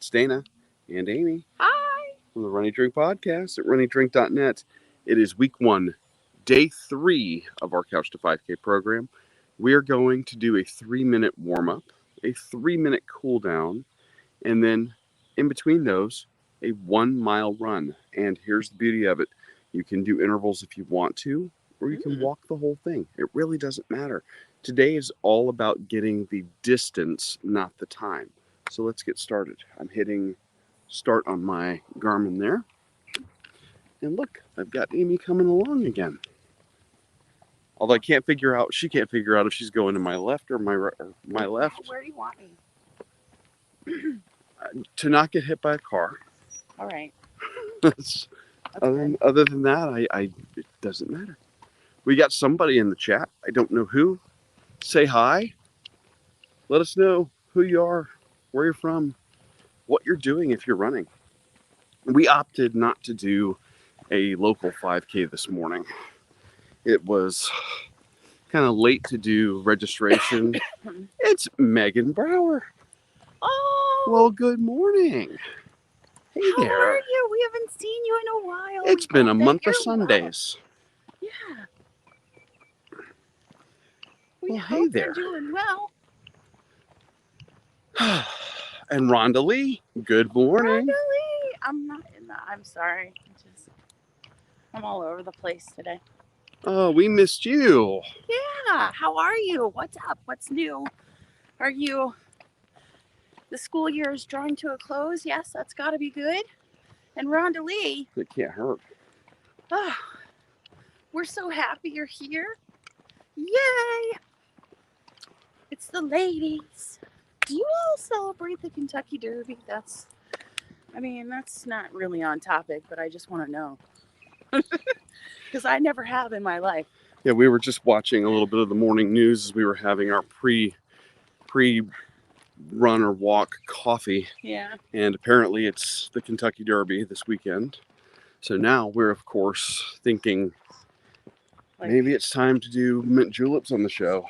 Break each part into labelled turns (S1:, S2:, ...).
S1: It's Dana and Amy
S2: Hi.
S1: from the Runny Drink Podcast at runnydrink.net. It is week 1, day 3 of our Couch to 5K program. We are going to do a 3-minute warm-up, a 3-minute cool down, and then in between those, a 1-mile run. And here's the beauty of it. You can do intervals if you want to, or you can walk the whole thing. It really doesn't matter. Today is all about getting the distance, not the time. So let's get started. I'm hitting start on my Garmin there. And look, I've got Amy coming along again. Although she can't figure out if she's going to my left or my right, or my left.
S2: Where do you want me?
S1: To not get hit by a car.
S2: All right.
S1: Other than that, it doesn't matter. We got somebody in the chat. I don't know who. Say hi. Let us know who you are, where you're from, what you're doing if you're running. We opted not to do a local 5K this morning. It was kind of late to do registration. It's Megan Brower.
S2: Oh.
S1: Well, good morning. Hey
S2: How
S1: there.
S2: are you? We haven't seen you in a while.
S1: It's been a month of Sundays.
S2: Well. Yeah. We
S1: Well, hey
S2: hope
S1: there.
S2: you're doing well.
S1: And Rhonda Lee, good morning.
S2: Rhonda Lee. I'm sorry. I'm all over the place today.
S1: Oh, we missed you.
S2: Yeah. How are you? What's up? What's new? The school year is drawing to a close. Yes, that's got to be good. And Rhonda Lee.
S1: It can't hurt.
S2: Oh, we're so happy you're here. Yay. It's the ladies. Do you all celebrate the Kentucky Derby? That's not really on topic, but I just want to know. Because I never have in my life.
S1: Yeah, we were just watching a little bit of the morning news as we were having our pre run or walk coffee.
S2: Yeah.
S1: And apparently it's the Kentucky Derby this weekend. So now we're, of course, thinking maybe it's time to do mint juleps on the show.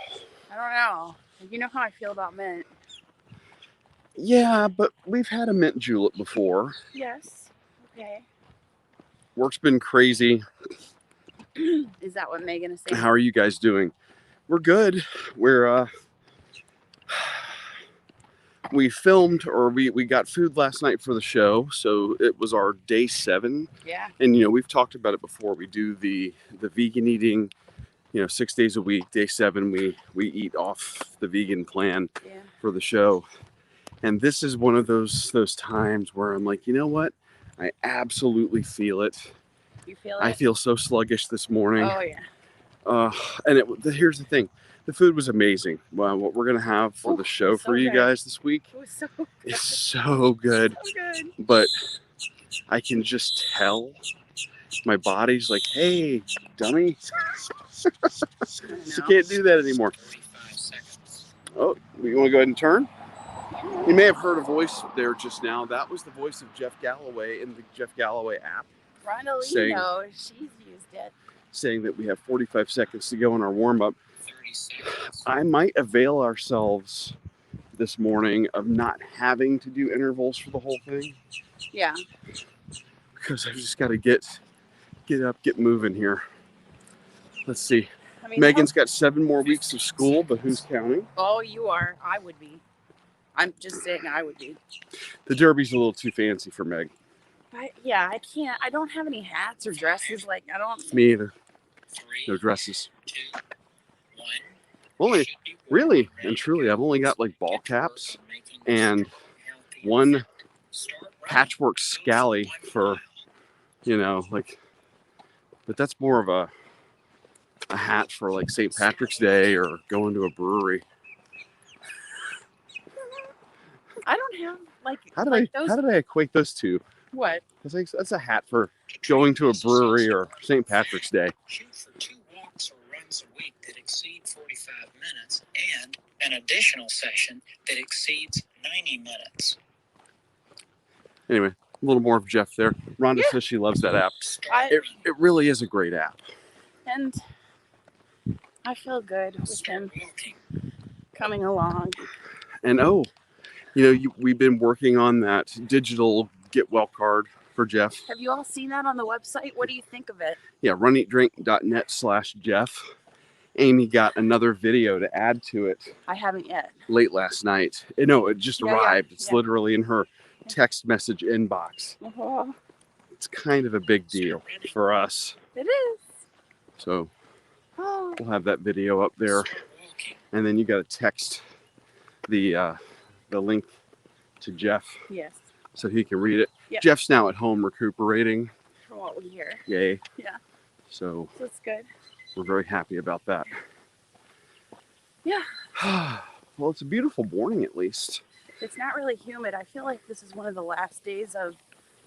S2: I don't know. You know how I feel about mint.
S1: Yeah, but we've had a mint julep before.
S2: Yes. Okay.
S1: Work's been crazy.
S2: Is that what Megan is saying?
S1: How are you guys doing? We're good. We filmed, or we got food last night for the show, so it was our day 7.
S2: Yeah.
S1: And we've talked about it before. We do the vegan eating, 6 days a week. Day 7, we eat off the vegan plan for the show. And this is one of those times where I'm like, you know what? I absolutely feel it.
S2: You feel it?
S1: I feel so sluggish this morning.
S2: Oh yeah.
S1: And here's the thing. The food was amazing. Well, what we're going to have for the show for you guys this week is so good. But I can just tell my body's like, hey, dummy. You can't do that anymore. Oh, we want to go ahead and turn? You may have heard a voice there just now. That was the voice of Jeff Galloway in the Jeff Galloway app.
S2: Rhonda Lee knows. She's used it.
S1: Saying that we have 45 seconds to go in our warm-up. I might avail ourselves this morning of not having to do intervals for the whole thing.
S2: Yeah.
S1: Because I've just got to get up, get moving here. Let's see. Megan's got 7 more weeks of school, but who's counting?
S2: Oh, you are. I would be. I'm just saying I would be.
S1: The Derby's a little too fancy for Meg.
S2: I can't. I don't have any hats or dresses.
S1: Me either. No dresses. Only, really and truly, I've only got ball caps and one patchwork scally for, but that's more of a hat for St. Patrick's Day or going to a brewery.
S2: I don't have
S1: How did I equate those two?
S2: What?
S1: That's a hat for going to a brewery or St. Patrick's Day.
S3: Shoot for 2 walks or runs a week that exceed 45 minutes and an additional session that exceeds 90 minutes.
S1: Anyway, a little more of Jeff there. Rhonda says she loves that app. It really is a great app.
S2: And I feel good with him coming along.
S1: And We've been working on that digital get well card for Jeff.
S2: Have you all seen that on the website? What do you think of it?
S1: Yeah, runeatdrink.net/Jeff. Amy got another video to add to it
S2: I haven't yet.
S1: late last night. No, it just arrived. It's
S2: yeah.
S1: literally in her text message inbox.
S2: Oh,
S1: It's kind of a big deal for us.
S2: it is.
S1: So
S2: Oh,
S1: we'll have that video up there.
S3: Start walking.
S1: And then you got to text the link to Jeff
S2: yes.
S1: so he can read it.
S2: Yeah.
S1: Jeff's now at home recuperating.
S2: From what we hear.
S1: Yay.
S2: Yeah.
S1: So
S2: So it's good.
S1: we're very happy about that.
S2: Yeah.
S1: Well, it's a beautiful morning at least.
S2: It's not really humid. I feel like this is one of the last days of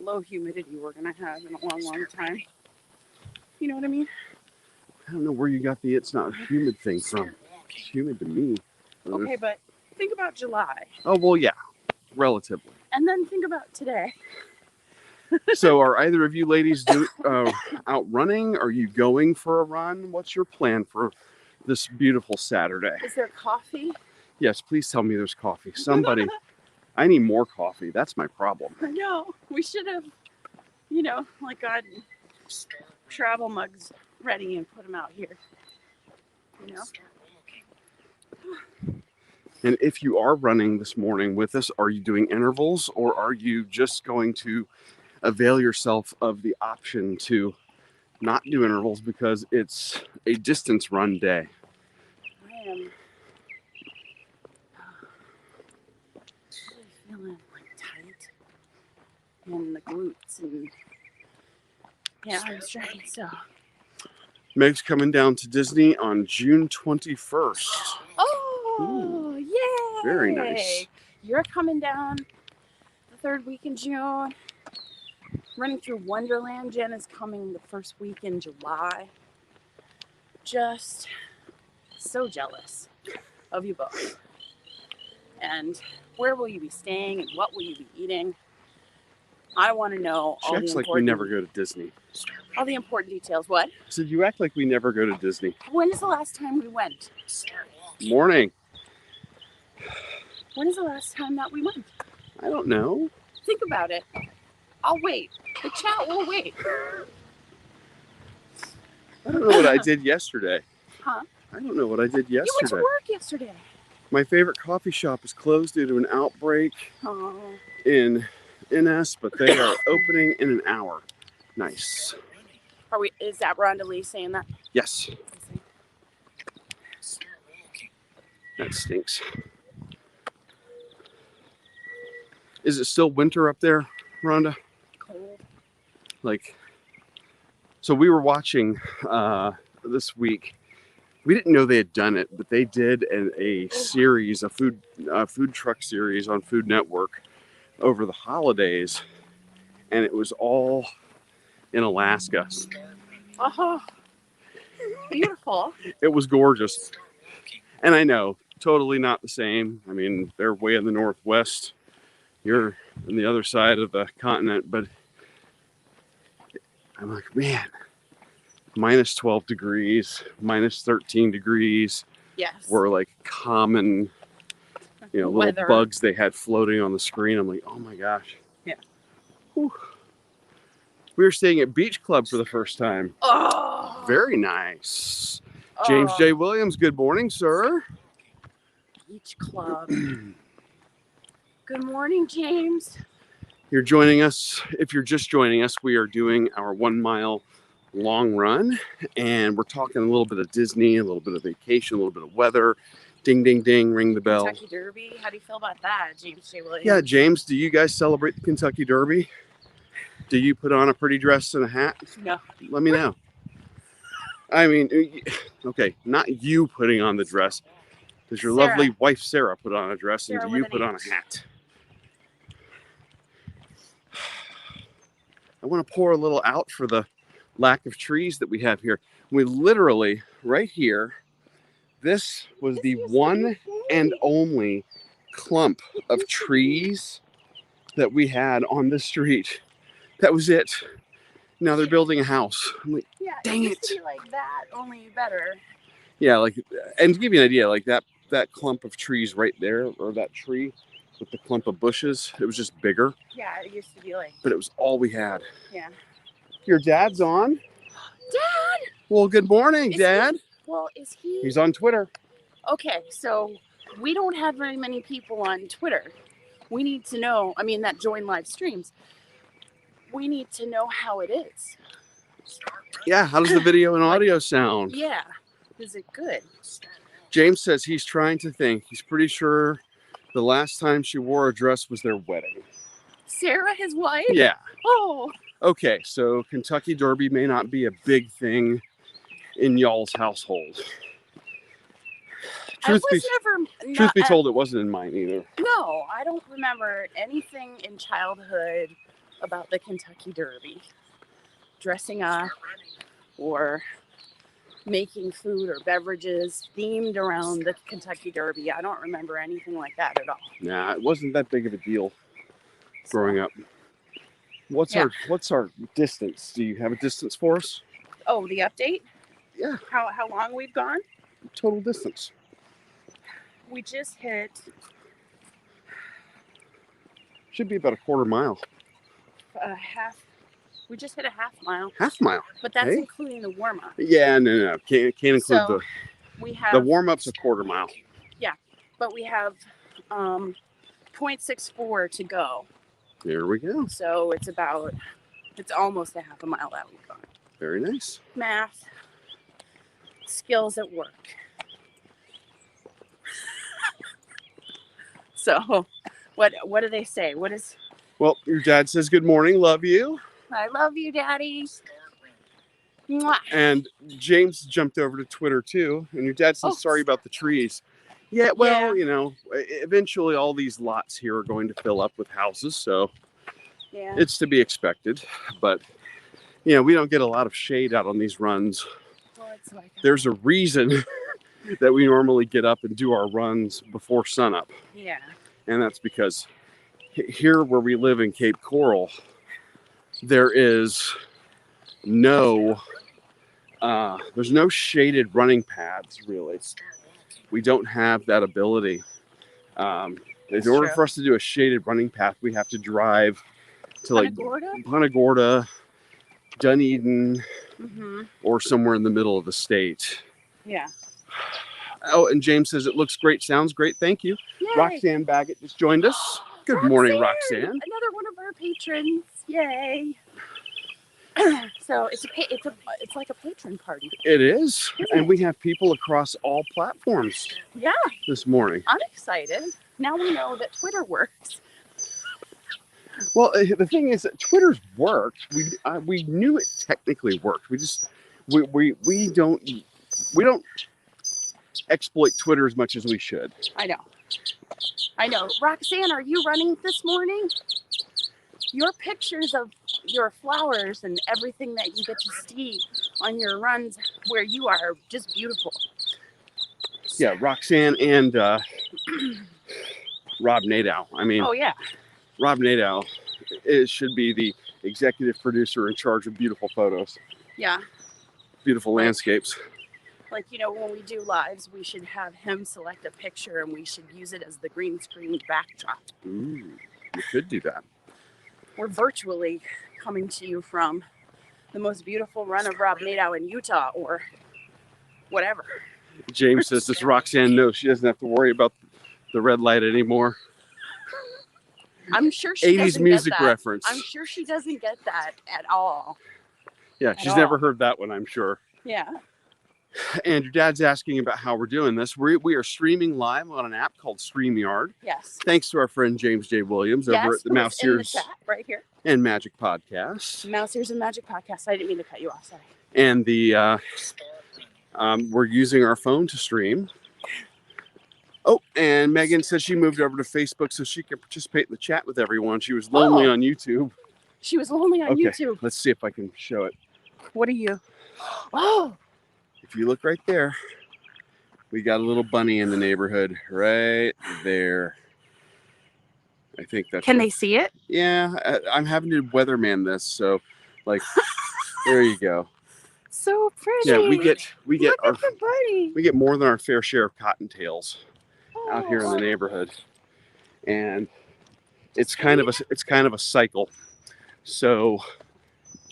S2: low humidity we're going to have in a long, long time. You know what I mean?
S1: I don't know where you got the it's not humid thing from.
S3: Start walking.
S1: It's humid to me.
S2: Okay, but think about July.
S1: Oh, well, yeah, relatively.
S2: And then think about today.
S1: So are either of you ladies out running? Are you going for a run? What's your plan for this beautiful Saturday?
S2: Is there coffee?
S1: Yes, please tell me there's coffee. Somebody, I need more coffee. That's my problem.
S2: I know. We should have, gotten
S3: Start running.
S2: travel mugs ready and put them out here.
S3: Start walking.
S1: And if you are running this morning with us, are you doing intervals or are you just going to avail yourself of the option to not do intervals because it's a distance run day?
S2: I am really feeling tight in the glutes and I'm stretching so.
S1: Meg's coming down to Disney on June 21st.
S2: Oh, yay!
S1: Very nice.
S2: You're coming down the third week in June. Running through Wonderland. Jen is coming the first week in July. Just so jealous of you both. And where will you be staying and what will you be eating? I want to know
S1: She
S2: all the
S1: acts like we
S2: important,
S1: never go to Disney.
S3: Start
S2: all the important details. What?
S1: I said, you act like we never go to Disney.
S2: When is the last time we went?
S3: Start walking.
S1: Morning.
S2: When is the last time that we went?
S1: I don't know.
S2: Think about it. I'll wait. The chat will wait.
S1: I don't know what I did yesterday.
S2: Huh?
S1: I don't know what I did
S2: You went to
S1: yesterday.
S2: work yesterday.
S1: My favorite coffee shop is closed due to an outbreak
S2: Oh.
S1: in NS, but they are opening in an hour. Nice.
S3: Running.
S2: Is that Rhonda Lee saying that?
S1: Yes,
S3: Start walking.
S1: that stinks. Is it still winter up there, Rhonda?
S2: Cold.
S1: So we were watching this week. We didn't know they had done it, but they did a series, a food truck series on Food Network over the holidays, and it was all in Alaska.
S3: Start running.
S2: Oh, beautiful.
S1: It was gorgeous,
S3: Start walking.
S1: and I know totally not the same. I mean, they're way in the Northwest. You're on the other side of the continent, but I'm like, man, minus 12 degrees, minus 13 degrees
S2: Yes.
S1: were like common, little
S2: Weather.
S1: bugs they had floating on the screen. I'm like, oh my gosh.
S2: Yeah.
S1: Whew. We were staying at Beach Club for the first time.
S2: Oh.
S1: Very nice. James
S2: Oh,
S1: J. Williams, good morning, sir.
S2: Beach Club. Good morning, James.
S1: You're joining us. If you're just joining us, we are doing our 1 mile long run, and we're talking a little bit of Disney, a little bit of vacation, a little bit of weather. Ding, ding, ding, ring the bell.
S2: Kentucky Derby. How do you feel about that, James J. Williams?
S1: Yeah, James, do you guys celebrate the Kentucky Derby? Do you put on a pretty dress and a hat?
S2: No.
S1: Let me know. I mean, okay, not you putting on the dress. Does your
S2: Sarah.
S1: lovely wife Sarah put on a dress, and
S2: Sarah
S1: do you
S2: with
S1: put
S2: an
S1: on a
S2: H.
S1: hat? I want to pour a little out for the lack of trees that we have here. We literally, right here, this was the one and only clump of trees that we had on the street. That was it. Now they're building a house. I'm like,
S2: Yeah,
S1: Dang
S2: it used
S1: it.
S2: to be like that, only better.
S1: yeah, and to give you an idea, like that clump of trees right there, or that tree, with the clump of bushes. It was just bigger,
S2: Yeah, it used to be like,
S1: but it was all we had.
S2: yeah.
S1: Your dad's on?
S2: Dad!
S1: Well, good morning,
S2: Is
S1: Dad.
S2: Well, is he?
S1: He's on Twitter.
S2: Okay, so we don't have very many people on Twitter. We need to know, that join live streams. We need to know how it is.
S1: Yeah, how does the video and audio sound?
S2: Yeah. Is it good?
S1: James says he's trying to think. He's pretty sure the last time she wore a dress was their wedding.
S2: Sarah, his wife?
S1: Yeah.
S2: Oh.
S1: Okay, so Kentucky Derby may not be a big thing in y'all's household. Truth be told, it wasn't in mine either.
S2: No, I don't remember anything in childhood about the Kentucky Derby. Dressing up or making food or beverages themed around the Kentucky Derby. I don't remember anything like that at all.
S1: Nah, it wasn't that big of a deal growing up. What's our distance? Do you have a distance for us?
S2: Oh, the update?
S1: Yeah.
S2: How long we've gone?
S1: Total distance.
S2: We just hit
S1: Should be about a quarter mile.
S2: half. We just hit a half mile.
S1: Half mile.
S2: But that's
S1: Hey?
S2: including the warm up.
S1: Yeah, no. Can't include
S2: So we have
S1: the warm-up's a quarter mile.
S2: but we have 0.64 to go.
S1: There we go.
S2: So it's almost a half a mile that we've gone.
S1: Very nice.
S2: Math, skills at work. So what do they say?
S1: Well, your dad says good morning, love you.
S2: I love you, Daddy. Mwah.
S1: And James jumped over to Twitter too. And your dad says,
S2: Oh.
S1: sorry about the trees. Yeah, well,
S2: Yeah.
S1: Eventually all these lots here are going to fill up with houses. So
S2: Yeah.
S1: it's to be expected. But, we don't get a lot of shade out on these runs.
S2: Well, it's like
S1: There's a reason that we normally get up and do our runs before sunup.
S2: yeah.
S1: And that's because here where we live in Cape Coral, there is no shaded running paths, really. We don't have that ability. In order
S2: true.
S1: for us to do a shaded running path, we have to drive to Punta Gorda, Dunedin,
S2: Mm-hmm.
S1: or somewhere in the middle of the state.
S2: Yeah.
S1: Oh, and James says it looks great, sounds great. Thank you.
S2: Yay.
S1: Roxanne Baggett just joined us. Good morning, Roxanne.
S2: Another one of our patrons. Yay. So it's like a patron party.
S1: It is, and we have people across all platforms
S2: Yeah,
S1: this morning.
S2: I'm excited. Now we know that Twitter works.
S1: Well, the thing is that Twitter's worked. We knew it technically worked. We don't exploit Twitter as much as we should.
S2: I know. Roxanne, are you running this morning? Your pictures of your flowers and everything that you get to see on your runs where you are just beautiful.
S1: Yeah, Roxanne and Rob Nadow.
S2: Oh yeah.
S1: Rob Nadow should be the executive producer in charge of beautiful photos,
S2: Yeah.
S1: beautiful landscapes.
S2: Like, when we do lives, we should have him select a picture and we should use it as the green screen backdrop.
S1: Ooh, we could do that.
S2: We're virtually coming to you from the most beautiful run of Rob Nadow in Utah or whatever.
S1: James says, does Roxanne know she doesn't have to worry about the red light anymore?
S2: I'm sure she
S1: 80s
S2: doesn't
S1: music
S2: get that.
S1: reference.
S2: I'm sure she doesn't get that at all.
S1: Yeah,
S2: at
S1: she's
S2: all.
S1: never heard that one, I'm sure.
S2: Yeah.
S1: And your dad's asking about how we're doing this. We are streaming live on an app called StreamYard.
S2: Yes.
S1: Thanks to our friend James J. Williams over at the
S2: who's
S1: Mouse
S2: in the
S1: Ears
S2: chat right here.
S1: and Magic Podcast.
S2: Mouse Ears and Magic Podcast. I didn't mean to cut you off. Sorry.
S1: And we're using our phone to stream. Oh, and Megan says she moved over to Facebook so she can participate in the chat with everyone. She was lonely on YouTube.
S2: She was lonely on
S1: Okay,
S2: YouTube.
S1: let's see if I can show it.
S2: What are you? Oh,
S1: If you look right there, we got a little bunny in the neighborhood right there. I think that's.
S2: can they see it?
S1: Yeah, I'm having to weatherman this, so there you go.
S2: So pretty.
S1: Yeah, we get
S2: Look at the bunny.
S1: we get more than our fair share of cottontails out here in the neighborhood. and it's kind of a cycle. So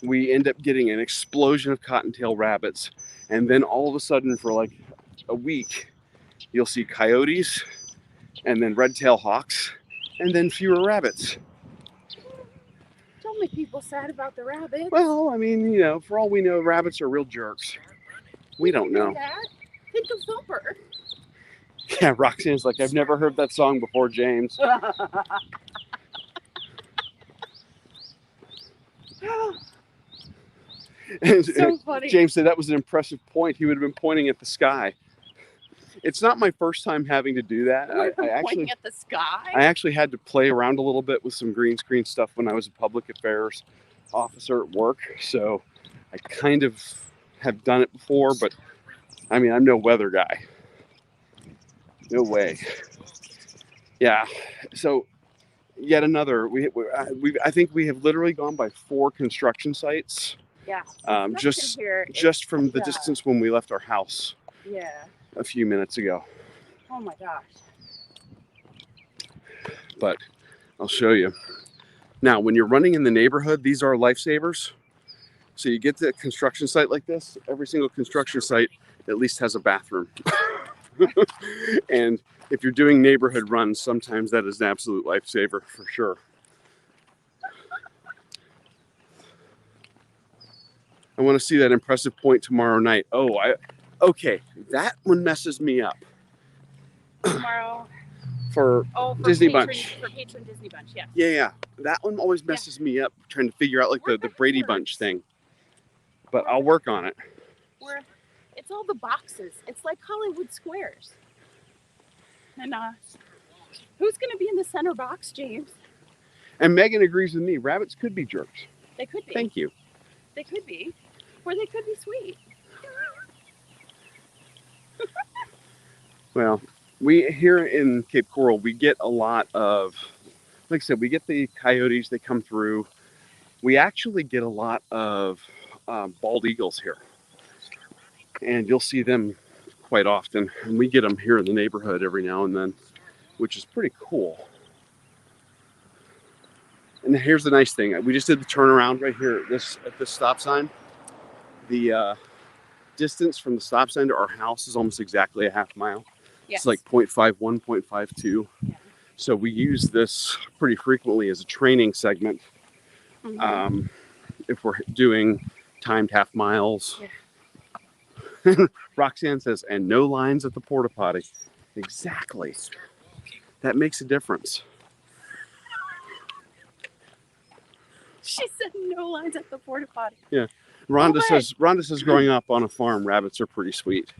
S1: we end up getting an explosion of cottontail rabbits, and then all of a sudden for like a week you'll see coyotes and then red-tailed hawks and then fewer rabbits.
S2: Don't make people sad about the rabbits.
S1: Well, I mean, you know, for all we know, rabbits are real jerks. We don't know.
S2: That. Think of Thumper.
S1: Yeah, Roxanne's like, I've never heard that song before, James. And
S2: So funny.
S1: James said that was an impressive point. He would have been pointing at the sky. It's not my first time having to do that.
S2: Pointing at the sky.
S1: I actually had to play around a little bit with some green screen stuff when I was a public affairs officer at work. So I kind of have done it before, but I mean, I'm no weather guy. No way. Yeah. So yet another, I think we have literally gone by 4 construction sites.
S2: Yeah.
S1: Just from the distance when we left our house.
S2: Yeah.
S1: A few minutes ago.
S2: Oh my gosh.
S1: But I'll show you. Now, when you're running in the neighborhood, these are lifesavers. So you get to a construction site like this, every single construction site at least has a bathroom. And if you're doing neighborhood runs, sometimes that is an absolute lifesaver for sure. I want to see that impressive point tomorrow night. Okay, that one messes me up.
S2: Tomorrow.
S1: For Disney Bunch.
S2: For Patron Disney Bunch, yeah.
S1: Yeah. That one always messes me up, trying to figure out like the Brady Bunch thing. But I'll work on it.
S2: It's all the boxes. It's like Hollywood Squares. And who's going to be in the center box, James?
S1: And Megan agrees with me. Rabbits could be jerks.
S2: They could be.
S1: Thank you.
S2: They could be. Or they could be sweet.
S1: Well, we here in Cape Coral, we get a lot of, like I said, we get the coyotes, they come through. We actually get a lot of bald eagles here. And you'll see them quite often. And we get them here in the neighborhood every now and then, which is pretty cool. And here's the nice thing. We just did the turnaround right here at this stop sign. The distance from the stop sign to our house is almost exactly a half mile.
S2: Yes.
S1: It's like 0.51, 0.52.
S2: Yeah.
S1: So we use this pretty frequently as a training segment.
S2: Mm-hmm.
S1: If we're doing timed half miles. Yeah. Roxanne says, and no lines at the porta potty. Exactly. That makes a difference.
S2: She said no lines at the porta potty.
S1: Yeah. Rhonda says growing up on a farm, rabbits are pretty sweet.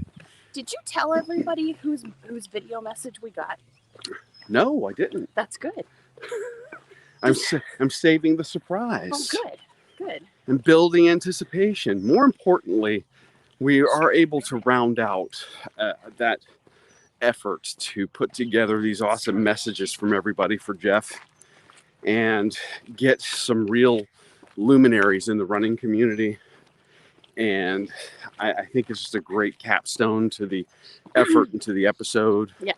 S2: Did you tell everybody whose video message we got?
S1: No, I didn't.
S2: That's good.
S1: I'm saving the surprise.
S2: Oh, good.
S1: And building anticipation. More importantly, we are able to round out that effort to put together these awesome messages from everybody for Jeff and get some real luminaries in the running community. And I think it's just a great capstone to the effort and to the episode.
S2: Yeah.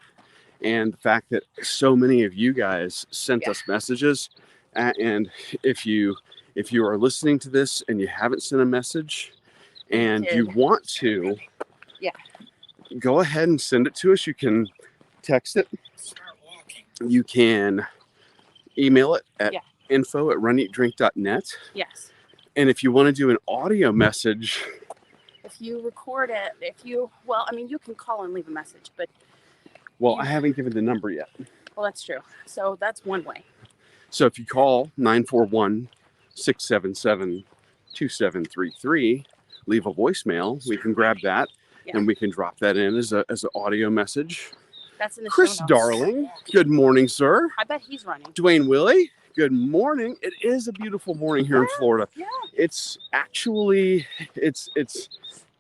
S1: And the fact that so many of you guys sent us messages. And if you are listening to this and you haven't sent a message and you want to, go ahead and send it to us. You can text it. You can email it at info@runeatdrink.net.
S2: Yes.
S1: And if you want to do an audio message,
S2: if you record it, you can call and leave a message, but
S1: I haven't given the number yet.
S2: Well, that's true. So that's one way.
S1: So if you call 941-677-2733, leave a voicemail, we can grab that and we can drop that in as an audio message.
S2: That's in the
S1: Chris
S2: show notes.
S1: Darling, good morning, sir.
S2: I bet he's running.
S1: Dwayne Willie, good morning. It is a beautiful morning here in Florida.
S2: Yeah.
S1: It's actually, it's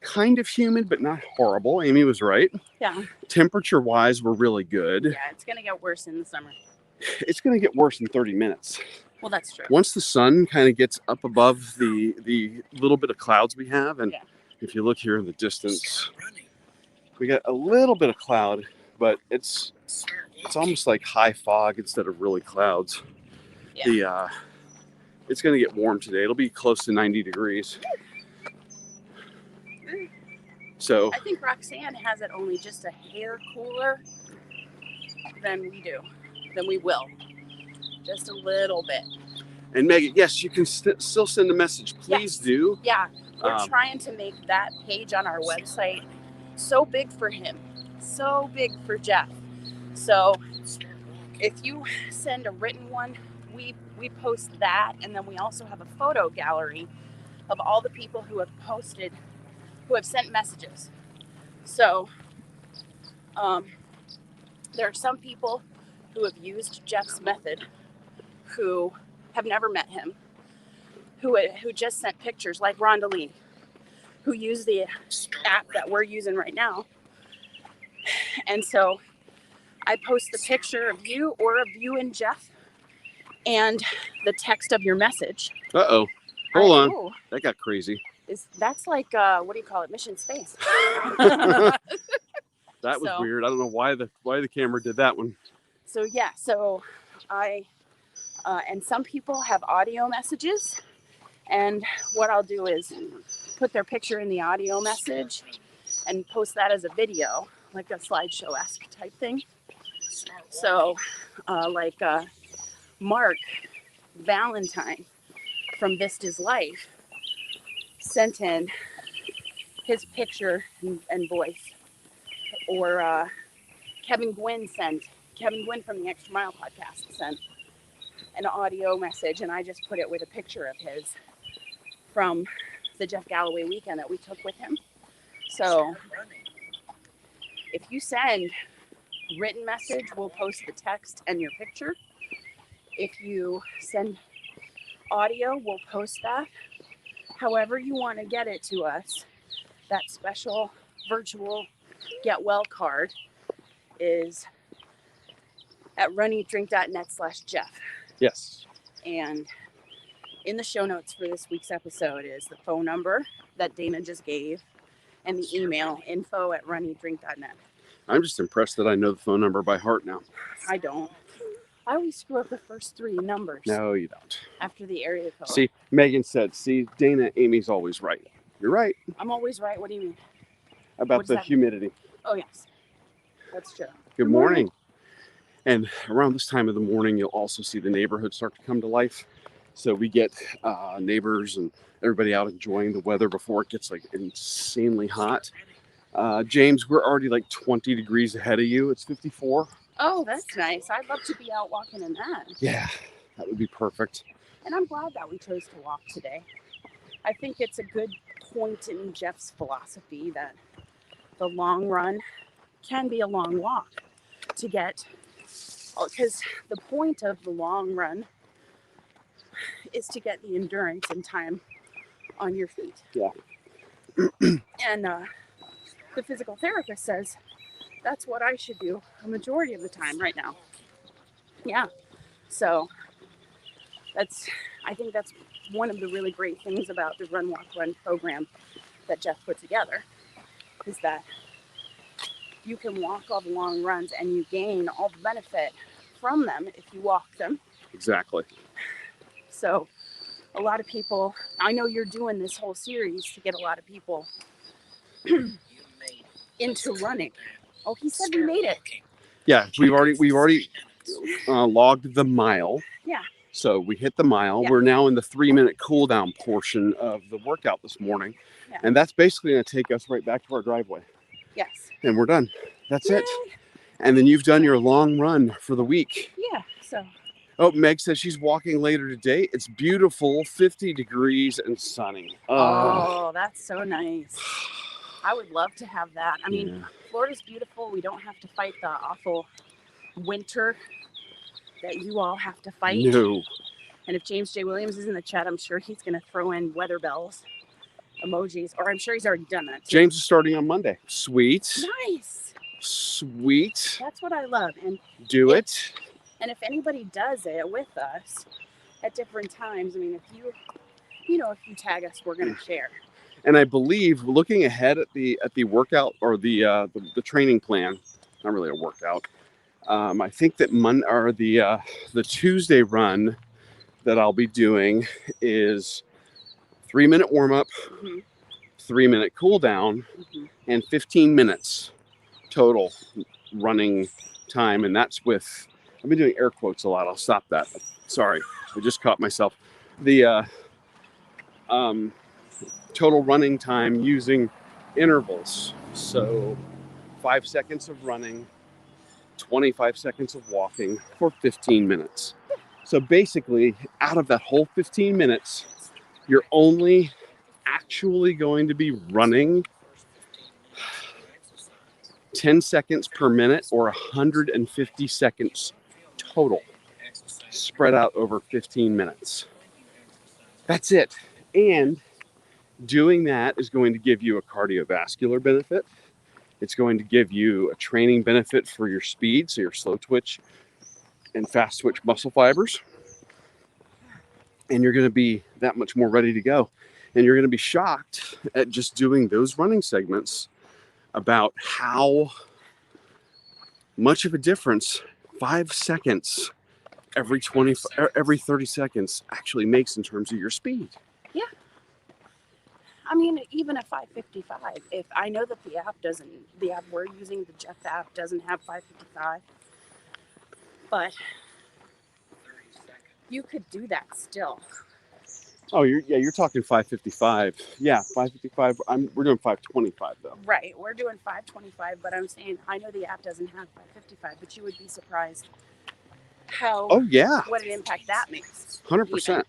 S1: kind of humid, but not horrible. Amy was right.
S2: Yeah.
S1: Temperature-wise, we're really good.
S2: Yeah, it's going to get worse in the summer.
S1: It's going to get worse in 30 minutes.
S2: Well, that's true.
S1: Once the sun kind of gets up above the little bit of clouds we have, and if you look here in the distance, we got a little bit of cloud, but it's it's almost like high fog instead of really clouds.
S2: Yeah.
S1: It's going to get warm today. It'll be close to 90 degrees. So
S2: I think Roxanne has it only just a hair cooler than we do, than we will. Just a little bit.
S1: and Megan, yes, you can still send a message. Please
S2: Yes.
S1: do.
S2: Yeah, we're
S1: Um,
S2: trying to make that page on our website so big for him, so big for Jeff. So if you send a written one, we post that, and then we also have a photo gallery of all the people who have posted, who have sent messages. So there are some people who have used Jeff's method who have never met him, who just sent pictures, like Rhonda Lee, who used the app that we're using right now. And so I post the picture of you or of you and Jeff and the text of your message.
S1: Uh-oh. Hold on.
S2: Oh,
S1: That got crazy.
S2: that's like, what do you call it? Mission Space.
S1: That was
S2: So-
S1: weird. I don't know why the camera did that one.
S2: So yeah, so I, and some people have audio messages, and what I'll do is put their picture in the audio message and post that as a video, like a slideshow-esque type thing. So, Mark Valentine from Vista's Life sent in his picture and voice, or Kevin Gwynn from the Extra Mile podcast sent an audio message, and I just put it with a picture of his from the Jeff Galloway weekend that we took with him. So if you send written message, we'll post the text and your picture. If you send audio, we'll post that. However you want to get it to us, that special virtual get well card is at runeatdrink.net/Jeff.
S1: Yes.
S2: And in the show notes for this week's episode is the phone number that Dana just gave and the email info@runeatdrink.net.
S1: I'm just impressed that I know the phone number by heart now.
S2: I don't. I always screw up the first three numbers
S1: No, you don't.
S2: after the area code.
S1: See, Megan said, see, Dana, Amy's always right. You're right
S2: I'm always right. What do you mean?
S1: about
S2: What does
S1: the
S2: that mean?
S1: humidity.
S2: Oh, yes. That's true.
S1: Good morning. And around this time of the morning, you'll also see the neighborhood start to come to life. So we get neighbors and everybody out enjoying the weather before it gets like insanely hot. James, we're already like 20 degrees ahead of you. It's 54.
S2: Oh, that's nice. I'd love to be out walking in that.
S1: Yeah, that would be perfect.
S2: And I'm glad that we chose to walk today. I think it's a good point in Jeff's philosophy that the long run can be a long walk to get, because the point of the long run is to get the endurance and time on your feet.
S1: Yeah.
S2: And the physical therapist says that's what I should do a majority of the time right now. Yeah. So I think that's one of the really great things about the Run Walk Run program that Jeff put together, is that you can walk all the long runs and you gain all the benefit from them if you walk them.
S1: Exactly.
S2: So a lot of people, I know you're doing this whole series to get a lot of people into running. Oh, he said we made it.
S1: Yeah, we've already logged the mile.
S2: Yeah.
S1: So we hit the mile.
S2: Yeah.
S1: We're now in the 3-minute cool down portion of the workout this morning.
S2: Yeah.
S1: And that's basically going to take us right back to our driveway.
S2: Yes.
S1: And we're done. That's it.
S2: Yay.
S1: And then you've done your long run for the week.
S2: Yeah. So
S1: Oh, Meg says she's walking later today. It's beautiful, 50 degrees and sunny.
S2: oh, that's so nice. I would love to have that. I mean,
S1: yeah.
S2: Florida's beautiful. We don't have to fight the awful winter that you all have to fight.
S1: No.
S2: And if James J. Williams is in the chat, I'm sure he's going to throw in weather bells emojis, or I'm sure he's already done that too.
S1: James is starting on Monday. Sweet.
S2: Nice.
S1: Sweet.
S2: That's what I love.
S1: Do it.
S2: And if anybody does it with us at different times, I mean, if you tag us, we're going to share.
S1: And I believe, looking ahead at the workout or the training plan, not really a workout, I think that the Tuesday run that I'll be doing is 3-minute warm up,
S2: Mhm.
S1: 3-minute cool down,
S2: Mhm.
S1: and 15 minutes total running time. And that's with, I've been doing air quotes a lot. I'll stop that. Sorry, I just caught myself. The total running time using intervals. So 5 seconds of running, 25 seconds of walking for 15 minutes. So basically, out of that whole 15 minutes, you're only actually going to be running 10 seconds per minute or 150 seconds total, spread out over 15 minutes. That's it. And doing that is going to give you a cardiovascular benefit. It's going to give you a training benefit for your speed, so your slow twitch and fast twitch muscle fibers. And you're going to be that much more ready to go. And you're going to be shocked at just doing those running segments about how much of a difference 5 seconds every 30 seconds actually makes in terms of your speed.
S2: Yeah. I mean, even a 555. If I know that the app we're using, the Jeff app, doesn't have 555, but you could do that still.
S1: Oh, you're talking 555. Yeah, 555. We're doing 525 though.
S2: Right, we're doing 525, but I'm saying I know the app doesn't have 555, but you would be surprised how
S1: Oh yeah,
S2: what an impact that makes.
S1: 100%.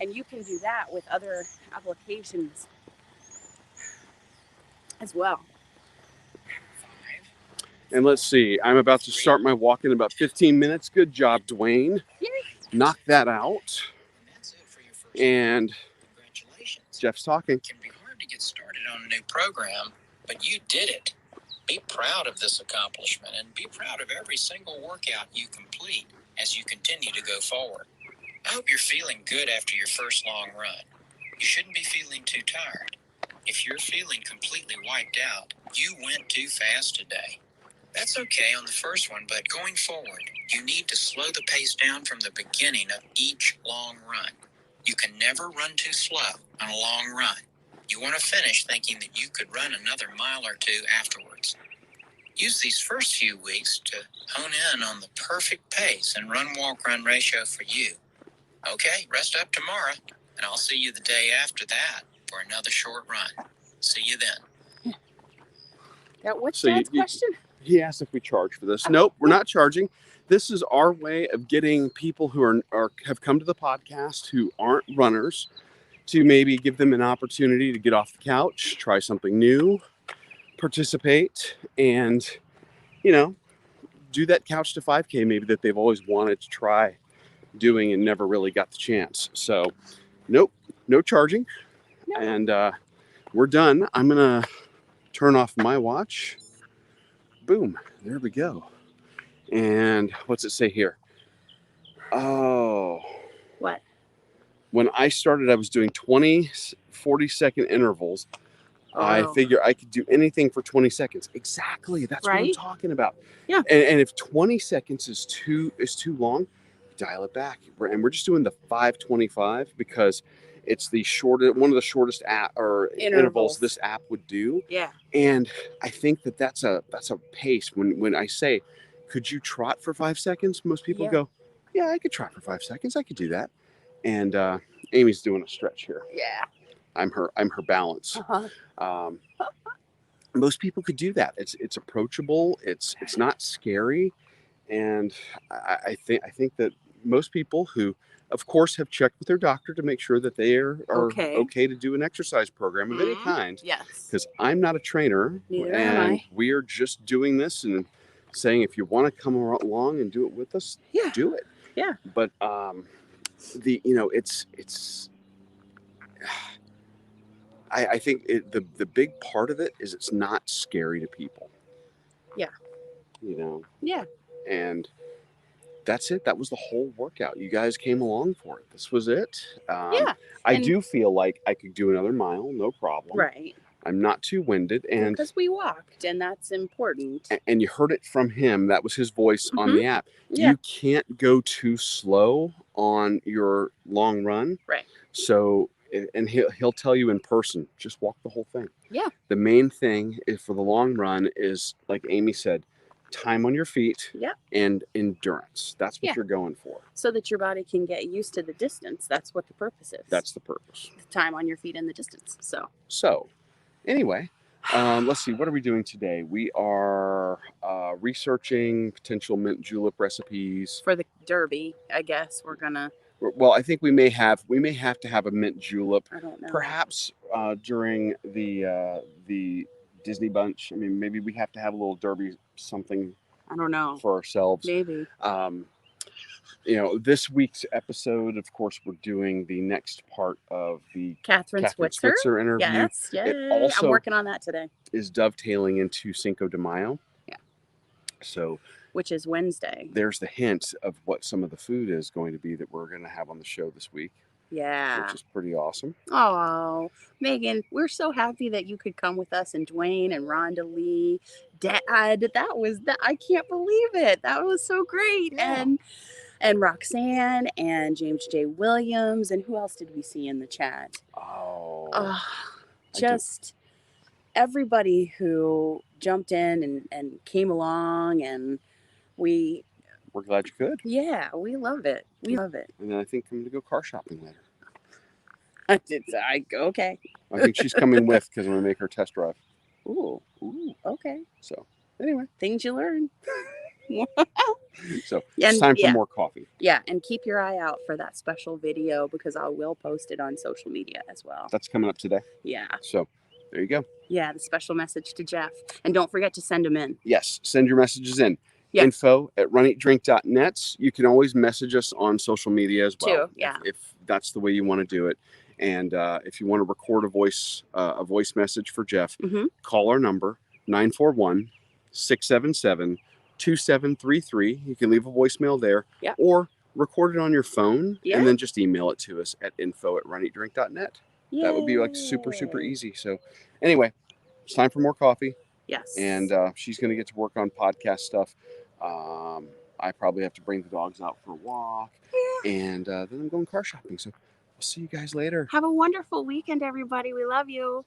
S2: And you can do that with other applications as well.
S1: And let's see, I'm about to start my walk in about 15 minutes. Good job, Dwayne.
S2: Yay.
S1: Knock that out. And Jeff's talking.
S3: It can be hard to get started on a new program, but you did it. Be proud of this accomplishment and be proud of every single workout you complete as you continue to go forward. I hope you're feeling good after your first long run. You shouldn't be feeling too tired. If you're feeling completely wiped out, you went too fast today. That's okay on the first one, but going forward, you need to slow the pace down from the beginning of each long run. You can never run too slow on a long run. You want to finish thinking that you could run another mile or two afterwards. Use these first few weeks to hone in on the perfect pace and run-walk-run ratio for you. Okay, rest up tomorrow, and I'll see you the day after that for another short run. See you then.
S2: What's
S1: So
S2: Dad's question?
S1: He asked if we charge for this. Nope, we're not charging. This is our way of getting people who have come to the podcast who aren't runners to maybe give them an opportunity to get off the couch, try something new, participate, and, do that couch to 5K maybe that they've always wanted to try doing and never really got the chance. So, nope, no charging.
S2: No.
S1: And we're done. I'm going to turn off my watch. Boom, there we go. And what's it say here? Oh.
S2: What?
S1: When I started, I was doing 20, 40-second intervals. I figure I could do anything for 20 seconds. Exactly. That's what I'm talking about.
S2: Yeah.
S1: And if 20 seconds is too long, dial it back. And we're just doing the 525 because it's one of the shortest intervals this app would do.
S2: Yeah.
S1: And I think that's a pace. When I say, could you trot for 5 seconds? Most people go, yeah, I could trot for 5 seconds. I could do that. And Amy's doing a stretch here.
S2: Yeah.
S1: I'm her balance.
S2: Uh-huh.
S1: Most people could do that. It's approachable. It's not scary. And I think that most people who, of course, have checked with their doctor to make sure that they are okay to do an exercise program of any kind.
S2: Yes.
S1: Because I'm not a trainer.
S2: Neither am I.
S1: We are just doing this and saying, if you want to come along and do it with us, do it.
S2: Yeah.
S1: But it's I think the big part of it is it's not scary to people.
S2: Yeah.
S1: Yeah. And that's it. That was the whole workout. You guys came along for it. This was it. I do feel like I could do another mile, no problem.
S2: Right.
S1: I'm not too winded, and
S2: Because we walked, and that's important.
S1: and you heard it from him. That was his voice on the app.
S2: Yeah.
S1: You can't go too slow on your long run.
S2: Right.
S1: So, and he'll tell you in person, just walk the whole thing.
S2: Yeah.
S1: The main thing is for the long run is, like Amy said, time on your feet.
S2: Yeah.
S1: And endurance. That's what
S2: Yeah.
S1: you're going for.
S2: So that your body can get used to the distance. That's what the purpose is.
S1: That's the purpose.
S2: the time on your feet and the distance.
S1: So, anyway, let's see. What are we doing today? We are researching potential mint julep recipes.
S2: For the Derby, I guess we're gonna.
S1: Well, I think we may have to have a mint julep,
S2: I don't know.
S1: perhaps during the Disney bunch. I mean, maybe we have to have a little Derby something
S2: I don't know.
S1: for ourselves.
S2: Maybe.
S1: This week's episode, of course, we're doing the next part of the
S2: Catherine Switzer.
S1: interview.
S2: Yes. Yay.
S1: also-
S2: I'm working on that today,
S1: Is dovetailing into Cinco de Mayo.
S2: Yeah.
S1: So
S2: which is Wednesday.
S1: there's the hint of what some of the food is going to be that we're going to have on the show this week,
S2: Yeah.
S1: which is pretty awesome.
S2: Oh, Megan, we're so happy that you could come with us, and Dwayne and Rhonda Lee, Dad. I can't believe it. That was so great.
S1: Yeah.
S2: And Roxanne and James J. Williams, and who else did we see in the chat?
S1: Oh,
S2: Oh,
S1: I
S2: just everybody who jumped in and came along, and we
S1: we're glad you could.
S2: we love it. We love it.
S1: And then I think I'm going to go car shopping later.
S2: Okay.
S1: I think she's coming with because I'm going to make her test drive.
S2: Ooh,
S1: Ooh.
S2: okay.
S1: So anyway,
S2: Things you learn.
S1: so
S2: And-
S1: it's time for
S2: yeah.
S1: more coffee.
S2: Yeah, and keep your eye out for that special video because I will post it on social media as well.
S1: That's coming up today.
S2: Yeah.
S1: So there you go.
S2: Yeah, the special message to Jeff. And don't forget to send them in.
S1: Yes, send your messages in.
S2: Yeah.
S1: info@runeatdrink.net. You can always message us on social media as well.
S2: Too, yeah.
S1: If that's the way you want to do it. And if you want to record a voice message for Jeff,
S2: Mhm.
S1: call our number 941-677-2733. You can leave a voicemail there.
S2: Yeah.
S1: Or record it on your phone
S2: Yeah.
S1: and then just email it to us at info@runeatdrink.net. That would be like super
S2: Yay.
S1: easy. So anyway, it's time for more coffee.
S2: Yes.
S1: And she's going to get to work on podcast stuff. I probably have to bring the dogs out for a walk, and then I'm going car shopping. So we'll see you guys later.
S2: have a wonderful weekend, everybody. We love you.